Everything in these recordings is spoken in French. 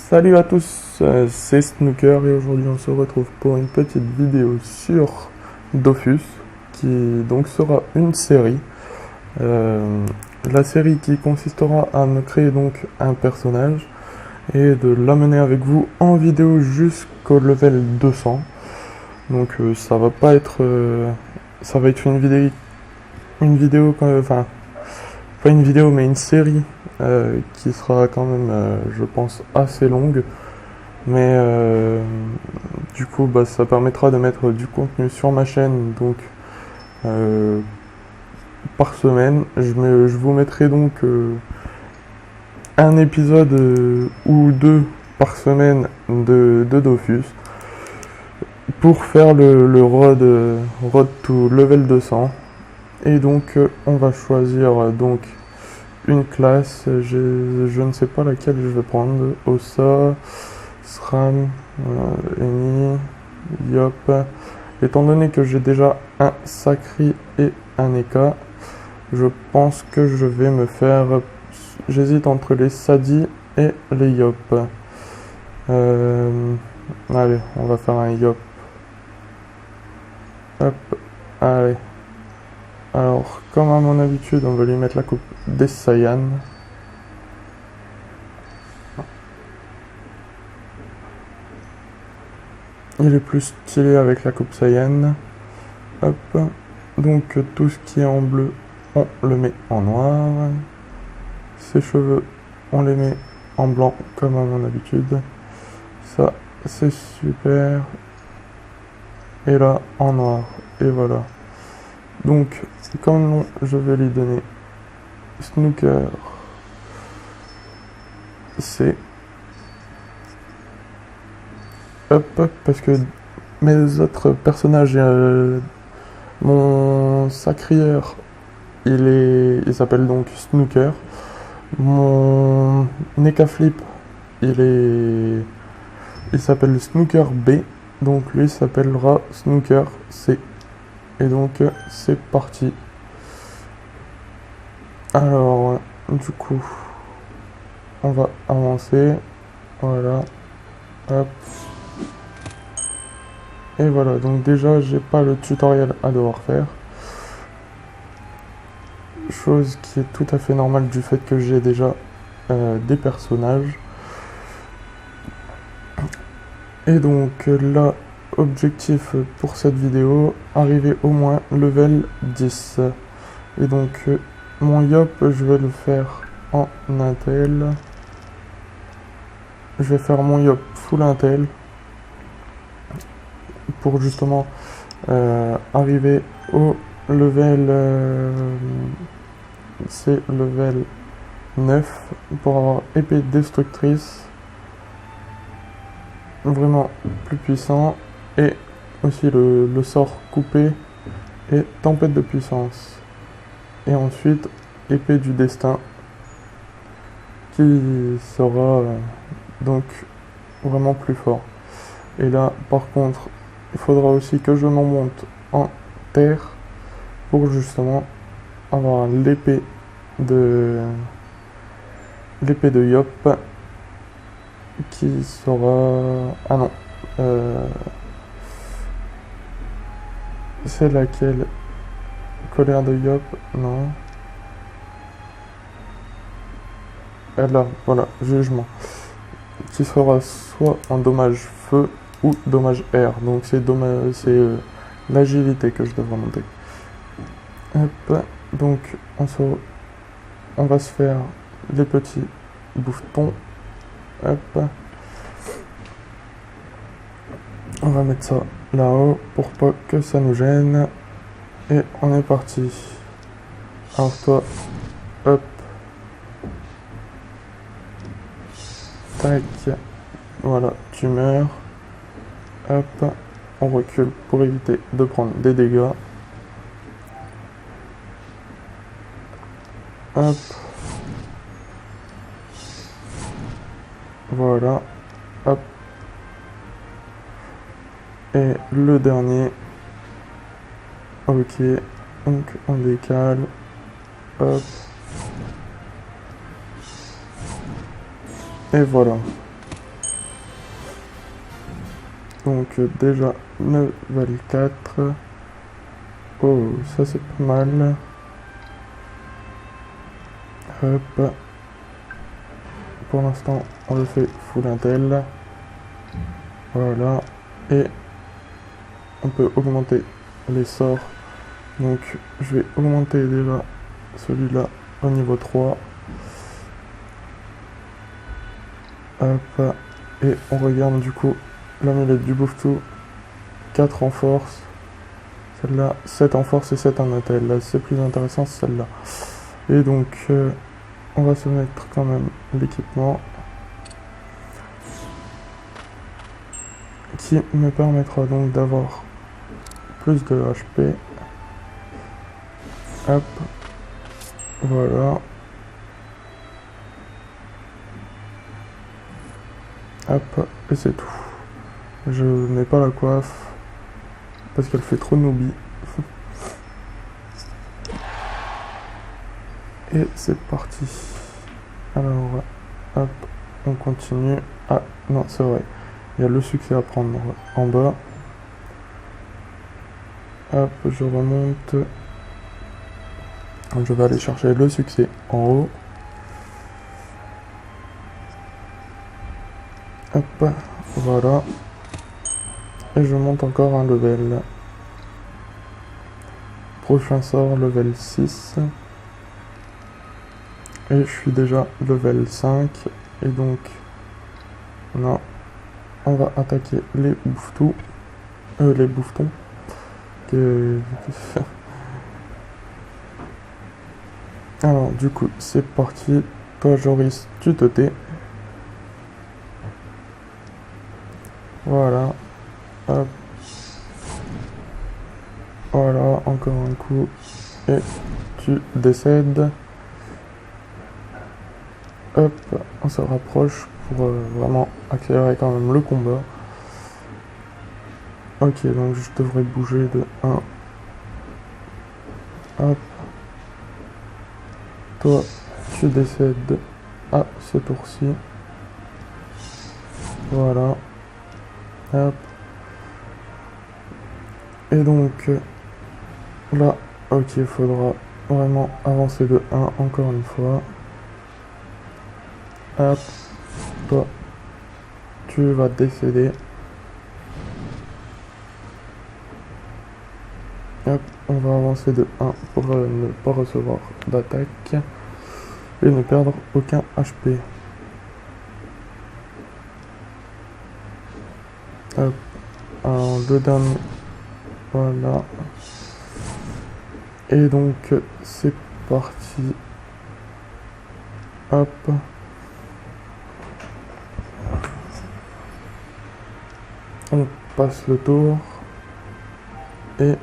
Salut à tous, c'est Snooker et aujourd'hui on se retrouve pour une petite vidéo sur Dofus qui donc sera une série. La série qui consistera à me créer donc un personnage et de l'amener avec vous en vidéo jusqu'au level 200. Donc ça va pas être ça va être une vidéo enfin pas une vidéo mais une série qui sera quand même je pense assez longue, mais du coup ça permettra de mettre du contenu sur ma chaîne donc par semaine. Je vous mettrai donc un épisode ou deux par semaine de Dofus pour faire le road to level 200. Et donc on va choisir donc une classe. Je ne sais pas laquelle je vais prendre. Ossa, SRAM, Eni, Yop. Étant donné que j'ai déjà un Sacri et un Eka, je pense que je vais me faire... J'hésite entre les Sadi et les Yop. Allez, on va faire un Yop. Hop, allez. Alors, comme à mon habitude, on va lui mettre la coupe des Saiyan. Il est plus stylé avec la coupe Saiyan. Hop. Donc, tout ce qui est en bleu, on le met en noir. Ses cheveux, on les met en blanc, comme à mon habitude. Ça, c'est super. Et là, en noir. Et voilà. Donc, comme nom, je vais lui donner Snooker C. Hop, parce que mes autres personnages, mon Sacrière, il s'appelle donc Snooker. Mon Neka Flip, il s'appelle Snooker B. Donc lui s'appellera Snooker C. Et donc c'est parti. Alors du coup on va avancer. Voilà. Hop. Et voilà, donc déjà j'ai pas le tutoriel à devoir faire. Chose qui est tout à fait normale du fait que j'ai déjà des personnages. Et donc là, objectif pour cette vidéo, arriver au moins level 10. Et donc mon Yop, je vais le faire en Intel. Je vais faire mon Yop full Intel pour justement arriver au level c'est level 9 pour avoir épée destructrice vraiment plus puissant, et aussi le sort coupé et tempête de puissance, et ensuite épée du destin qui sera donc vraiment plus fort. Et là par contre il faudra aussi que je m'en monte en terre pour justement avoir l'épée de Yop qui sera... Ah non. C'est laquelle? Colère de Yop? Non. Là, voilà, jugement. Qui sera soit en dommage feu ou dommage air. Donc c'est l'agilité que je devrais monter. Hop. Donc on va se faire les petits bouffetons. Hop. On va mettre ça là-haut pour pas que ça nous gêne. Et on est parti. Alors toi, hop. Tac. Voilà, tu meurs. Hop. On recule pour éviter de prendre des dégâts. Hop. Voilà. Hop. Et le dernier. Ok. Donc on décale. Hop. Et voilà. Donc déjà level 4. Oh, ça c'est pas mal. Hop. Pour l'instant, on le fait full intel. Voilà. Et on peut augmenter les sorts. Donc je vais augmenter déjà celui-là au niveau 3. Hop. Et on regarde du coup l'amulette du Bouffe-Tout. 4 en force. Celle-là, 7 en force et 7 en intel. Là, c'est plus intéressant celle-là. Et donc, on va se mettre quand même l'équipement qui me permettra donc d'avoir plus de HP. Hop. Voilà. Hop. Et c'est tout. Je n'ai pas la coiffe parce qu'elle fait trop noobie. Et c'est parti. Alors, hop, on continue. Ah, non, c'est vrai. Il y a le succès à prendre en bas. Hop, je remonte. Je vais aller chercher le succès en haut. Hop, voilà. Et je monte encore un level. Prochain sort, level 6. Et je suis déjà level 5. Et donc, là, on va attaquer les Bouffe-Tout. Les Bouffetons. Alors, du coup, c'est parti. Toi, Joris, tu te tais. Voilà. Hop. Voilà, encore un coup. Et tu décèdes. Hop, on se rapproche pour vraiment accélérer quand même le combat. Ok, donc je devrais bouger de 1. Hop. Toi, tu décèdes à ce tour-ci. Voilà. Hop. Et donc, là, ok, il faudra vraiment avancer de 1 encore une fois. Hop. Toi, tu vas décéder. Hop, on va avancer de 1 pour ne pas recevoir d'attaque et ne perdre aucun HP. Hop, alors le dernier, voilà. Et donc c'est parti. Hop. On passe le tour et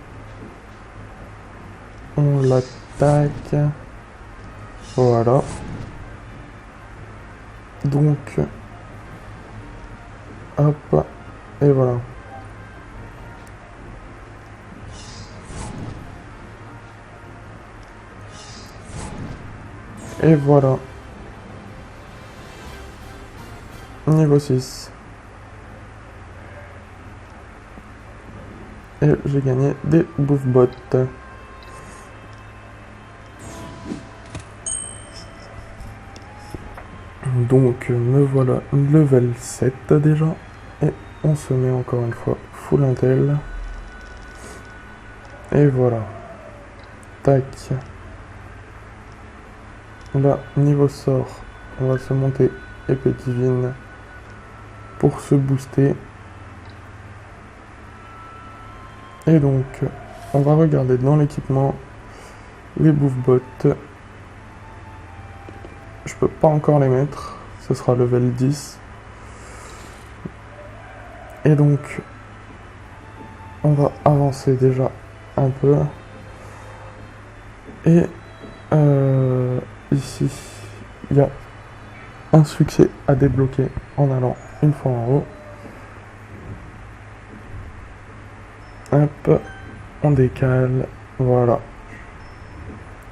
on l'attaque. Voilà. Donc, hop, et voilà. Et voilà. Niveau 6. Et j'ai gagné des Bouffebots. Donc me voilà level 7 déjà. Et on se met encore une fois full intel. Et voilà. Tac. Là, niveau sort, on va se monter épée divine pour se booster. Et donc, on va regarder dans l'équipement les Bouffebots. Je peux pas encore les mettre, ce sera level 10. Et donc, on va avancer déjà un peu. Et ici, il y a un succès à débloquer en allant une fois en haut. Hop, on décale, voilà.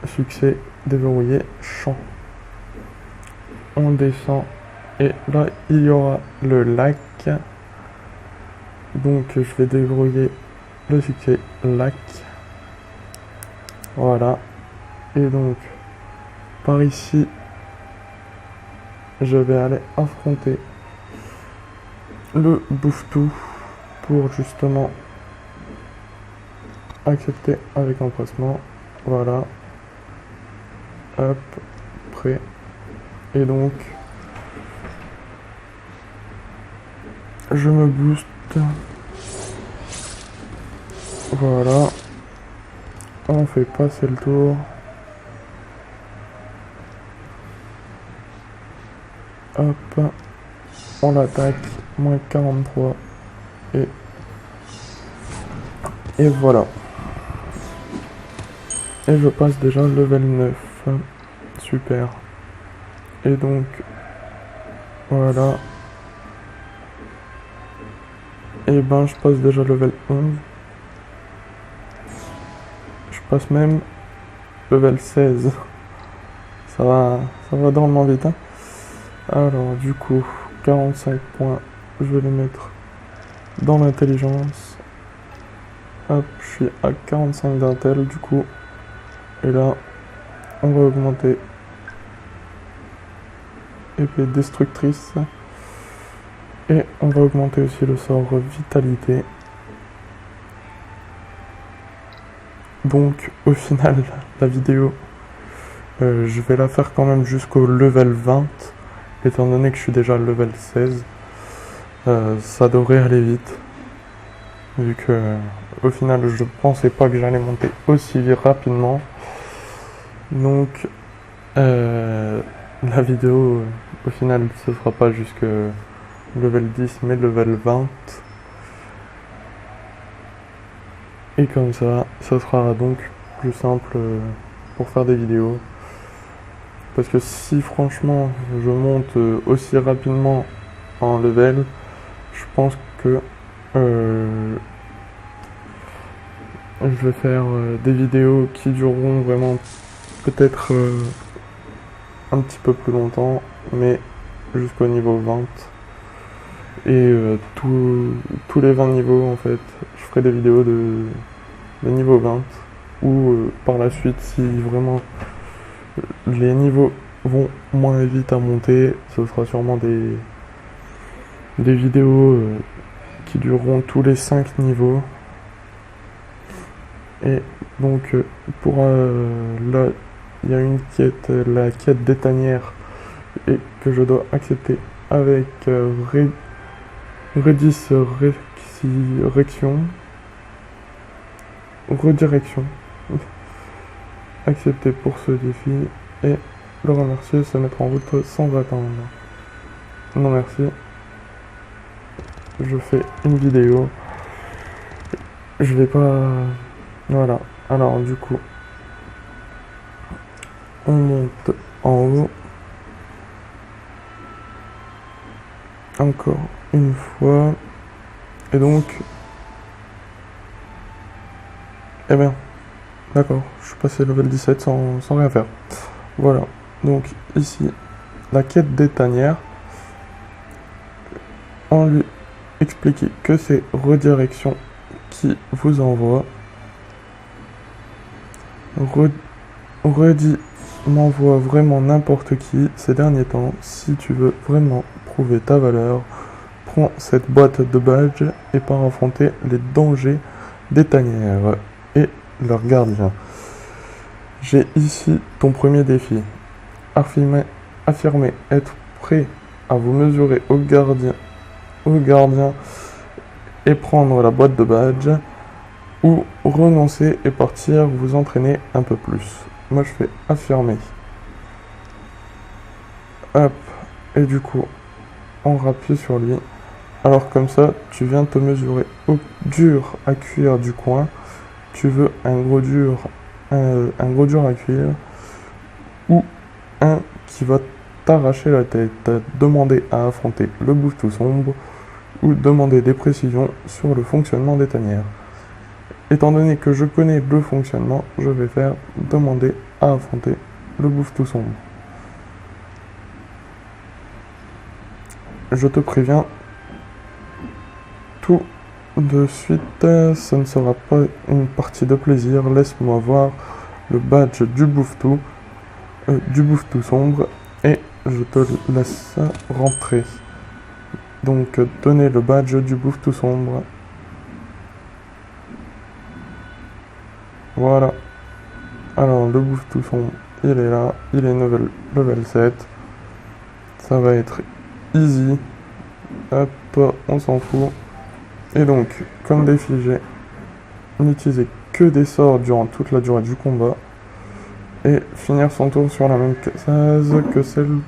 Succès déverrouillé, champ. On descend et là il y aura le lac. Donc je vais déverrouiller le succès lac. Voilà. Et donc par ici, je vais aller affronter le bouffe-tout pour justement accepter avec empressement. Voilà. Hop, prêt. Et donc je me booste. Voilà. On fait passer le tour. Hop. On l'attaque. Moins 43. Et voilà. Et je passe déjà level 9. Super. Et donc, voilà. Et ben, je passe déjà level 11. Je passe même level 16. Ça va drôlement vite. Hein. Alors, du coup, 45 points. Je vais les mettre dans l'intelligence. Hop, je suis à 45 d'intel, du coup. Et là, on va augmenter épée destructrice. Et on va augmenter aussi le sort vitalité. Donc au final, la vidéo, je vais la faire quand même jusqu'au level 20. Étant donné que je suis déjà level 16. Ça devrait aller vite. Vu que au final, je pensais pas que j'allais monter aussi rapidement. Donc la vidéo, au final, ce sera pas jusque level 10 mais level 20. Et comme ça sera donc plus simple pour faire des vidéos. Parce que si franchement je monte aussi rapidement en level, je pense que je vais faire des vidéos qui dureront vraiment peut-être un petit peu plus longtemps, mais jusqu'au niveau 20. Et tous les 20 niveaux, en fait, je ferai des vidéos de niveau 20. Ou par la suite, si vraiment les niveaux vont moins vite à monter, ce sera sûrement des vidéos qui dureront tous les 5 niveaux. Et donc, pour là, il y a une quête, la quête des tanières, et que je dois accepter avec redirection. Accepter pour ce défi et le remercier, se mettre en route sans attendre. Non merci. Je fais une vidéo. Je vais pas... Voilà. Alors du coup, on monte en haut. Encore une fois. Et donc... Eh bien, d'accord, je suis passé level 17 sans rien faire. Voilà, donc ici, la quête des tanières. On lui explique que c'est redirection qui vous envoie. Redis m'envoie vraiment n'importe qui ces derniers temps. Si tu veux vraiment prouver ta valeur, prends cette boîte de badge et pars affronter les dangers des tanières et leurs gardiens. J'ai ici ton premier défi. Affirmer être prêt à vous mesurer au gardien et prendre la boîte de badge, ou renoncer et partir vous entraîner un peu plus. Moi je fais affirmer. Hop, et du coup on rappuie sur lui. Alors comme ça tu viens te mesurer au dur à cuire du coin. Tu veux un gros dur à cuire, ou un qui va t'arracher la tête. Demander à affronter le bouffe-tout sombre, ou demander des précisions sur le fonctionnement des tanières. Étant donné que je connais le fonctionnement, je vais faire demander à affronter le bouffe-tout sombre. Je te préviens, tout de suite, ce ne sera pas une partie de plaisir. Laisse-moi voir le badge du Bouvetou sombre, et je te laisse rentrer. Donc, donner le badge du Bouvetou sombre. Voilà. Alors, le Bouvetou sombre, il est là. Il est level 7. Ça va être easy. Hop, on s'en fout. Et donc, comme défi, j'ai n'utiliser que des sorts durant toute la durée du combat. Et finir son tour sur la même case que celle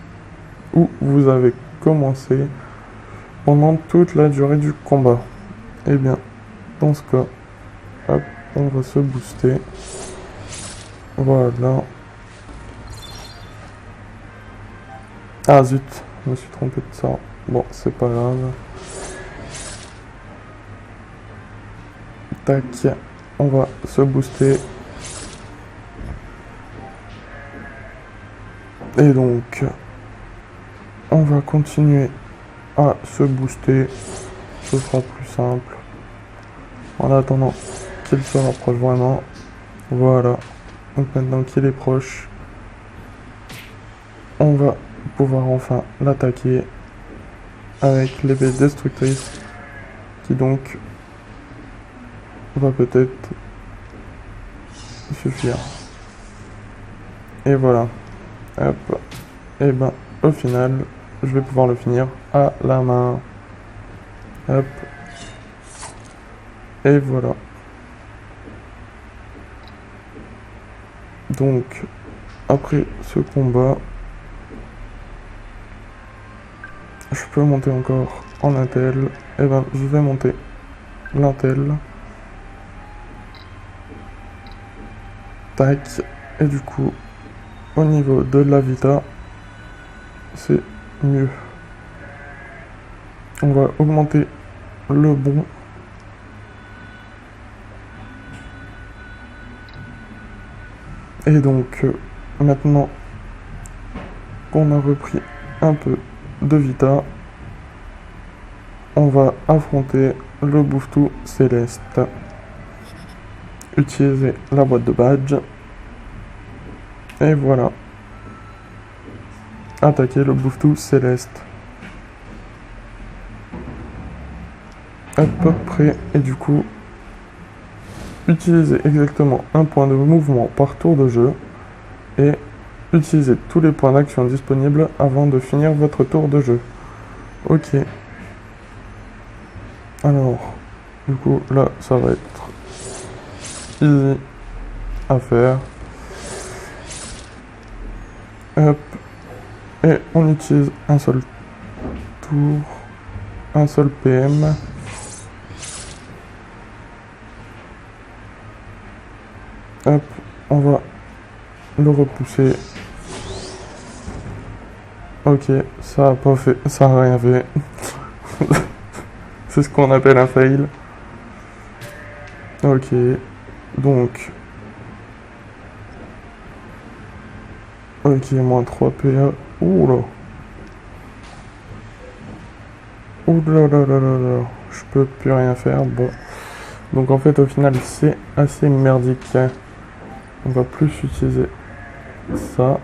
où vous avez commencé pendant toute la durée du combat. Et bien, dans ce cas, hop, on va se booster. Voilà. Ah zut, je me suis trompé de sort. Bon, c'est pas grave. Tac, on va se booster. Et donc, on va continuer à se booster. Ce sera plus simple. En attendant qu'il se rapproche vraiment. Voilà. Donc maintenant qu'il est proche, on va pouvoir enfin l'attaquer avec l'épée destructrice qui donc va peut-être suffire. Et voilà. Hop. Et ben au final, je vais pouvoir le finir à la main. Hop. Et voilà. Donc, après ce combat, je peux monter encore en intel. Et ben, je vais monter l'intel. Tac. Et du coup, au niveau de la vita, c'est mieux. On va augmenter le bon. Et donc, maintenant qu'on a repris un peu de vita, on va affronter le Bouvetou céleste. Utiliser la boîte de badge. Et voilà. Attaquer le Bouvetou céleste. À peu près. Et du coup, utilisez exactement un point de mouvement par tour de jeu. Et utilisez tous les points d'action disponibles avant de finir votre tour de jeu. Ok. Alors, du coup, là, ça va être easy à faire. Hop. Et on utilise un seul tour, un seul PM. Hop, on va le repousser. Ok, ça a pas fait, ça a rien fait. C'est ce qu'on appelle un fail. Ok, donc. Ok, moins 3 PA. Oula. Oula là là là là. Je peux plus rien faire. Bon. Donc en fait, au final, c'est assez merdique. On va plus utiliser ça.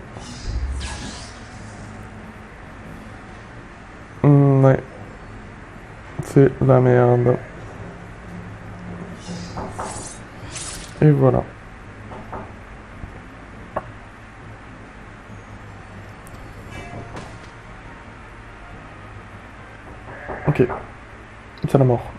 Ouais. C'est la merde. Et voilà. Ok. C'est la mort.